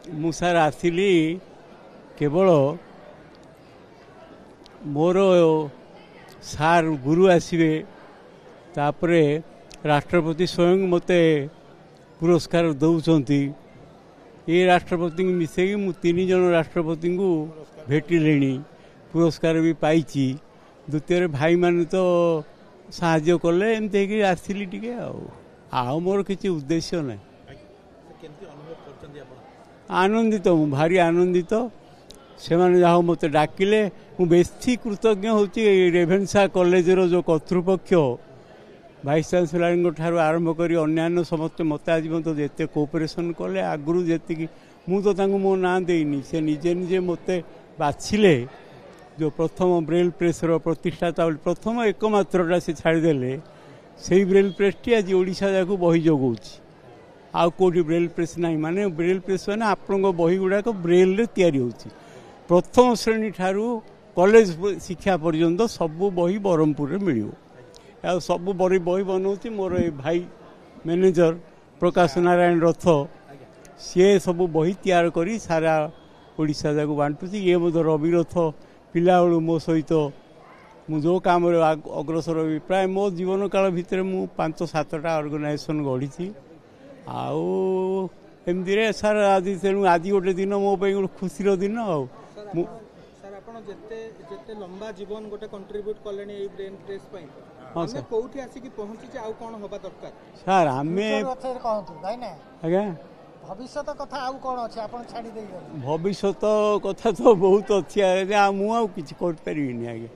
ମୁଁ ସାର୍ ଆସିଲି କେବଳ ମୋର ସାର୍ ଗୁରୁ ଆସିବେ ତାପରେ ରାଷ୍ଟ୍ରପତି ସ୍ୱୟଂ ମୋତେ ପୁରସ୍କାର ଦେଉଛନ୍ତି। ଏ ରାଷ୍ଟ୍ରପତିଙ୍କୁ ମିଶେଇକି ମୁଁ 3 ଜଣ ରାଷ୍ଟ୍ରପତିଙ୍କୁ ଭେଟିଲିଣି, ପୁରସ୍କାର ବି ପାଇଛି। ଦ୍ୱିତୀୟରେ ଭାଇମାନେ ତ ସାହାଯ୍ୟ କଲେ, ଏମିତି ହେଇକି ଆସିଲି ଟିକେ ଆଉ ମୋର କିଛି ଉଦ୍ଦେଶ୍ୟ ନାହିଁ। ଆନନ୍ଦିତ, ମୁଁ ଭାରି ଆନନ୍ଦିତ। ସେମାନେ ଯାହା ମୋତେ ଡାକିଲେ, ମୁଁ ବେଶୀ କୃତଜ୍ଞ ହେଉଛି ରେଭେନ୍ସା କଲେଜର ଯେଉଁ କର୍ତ୍ତୃପକ୍ଷ, ଭାଇସ୍ ଚାନ୍ସେଲରଙ୍କ ଠାରୁ ଆରମ୍ଭ କରି ଅନ୍ୟାନ୍ୟ ସମସ୍ତେ ମୋତେ ଆଜି ମଧ୍ୟ ଯେତେ କୋଅପରେସନ୍ କଲେ। ଆଗରୁ ଯେତିକି ମୁଁ ତ ତାଙ୍କୁ ମୋ ନାଁ ଦେଇନି, ସେ ନିଜେ ନିଜେ ମୋତେ ବାଛିଲେ। ଯେଉଁ ପ୍ରଥମ ବ୍ରେଲ୍ ପ୍ରେସ୍ର ପ୍ରତିଷ୍ଠାତା ବୋଲି ପ୍ରଥମ ଏକମାତ୍ରଟା ସେ ଛାଡ଼ିଦେଲେ, ସେଇ ବ୍ରେଲ୍ ପ୍ରେସ୍ଟି ଆଜି ଓଡ଼ିଶା ଯାକୁ ବହି ଯୋଗାଉଛି। ଆଉ କେଉଁଠି ବ୍ରେଲ୍ ପ୍ରେସ୍ ନାହିଁ। ମାନେ ବ୍ରେଲ୍ ପ୍ରେସ୍ ମାନେ ଆପଣଙ୍କ ବହି ଗୁଡ଼ାକ ବ୍ରେଲ୍ରେ ତିଆରି ହେଉଛି। ପ୍ରଥମ ଶ୍ରେଣୀ ଠାରୁ କଲେଜ ଶିକ୍ଷା ପର୍ଯ୍ୟନ୍ତ ସବୁ ବହି ବ୍ରହ୍ମପୁରରେ ମିଳିବ। ଆଉ ସବୁ ବହି ବନାଉଛି ମୋର ଏ ଭାଇ ମ୍ୟାନେଜର ପ୍ରକାଶ ନାରାୟଣ ରଥ, ସିଏ ସବୁ ବହି ତିଆରି କରି ସାରା ଓଡ଼ିଶା ଯାକୁ ବାଣ୍ଟୁଛି। ଇଏ ମଧ୍ୟ ରବି ରଥ ପିଲାବେଳୁ ମୋ ସହିତ ମୁଁ ଯେଉଁ କାମରେ ଅଗ୍ରସର ବି ପ୍ରାୟ ମୋ ଜୀବନ କାଳ ଭିତରେ ମୁଁ 5-7ଟା ଅର୍ଗାନାଇଜେସନ୍ ଗଢ଼ିଛି। ଆଉ ଏମିତିରେ ସାର୍ ଆଜି ତେଣୁ ଆଜି ଗୋଟେ ଦିନ ମୋ ପାଇଁ ଗୋଟେ ଖୁସିର ଦିନ। ଆଉ ମୁଁ ସାର୍ ଆପଣ ଯେତେ ଲମ୍ବା ଜୀବନ ଗୋଟେ କଣ୍ଟ୍ରିବ୍ୟୁଟ୍ କଲେଣି ଏଇ ବ୍ରେନ୍ ପ୍ରେସ୍ ପାଇଁ, ଆମେ କୋଉଠି ଆସିକି ପହଞ୍ଚିଛେ, ଆଉ କ'ଣ ହେବା ଦରକାର ସାର୍? ଆମେ ଆଜ୍ଞା ଭବିଷ୍ୟତ କଥା ଆଉ କ'ଣ ଅଛି ଆପଣ ଛାଡ଼ି ଦେଇଗଲେ? ଭବିଷ୍ୟତ କଥା ତ ବହୁତ ଅଛି, ମୁଁ ଆଉ କିଛି କରିପାରିବିନି ଆଜ୍ଞା।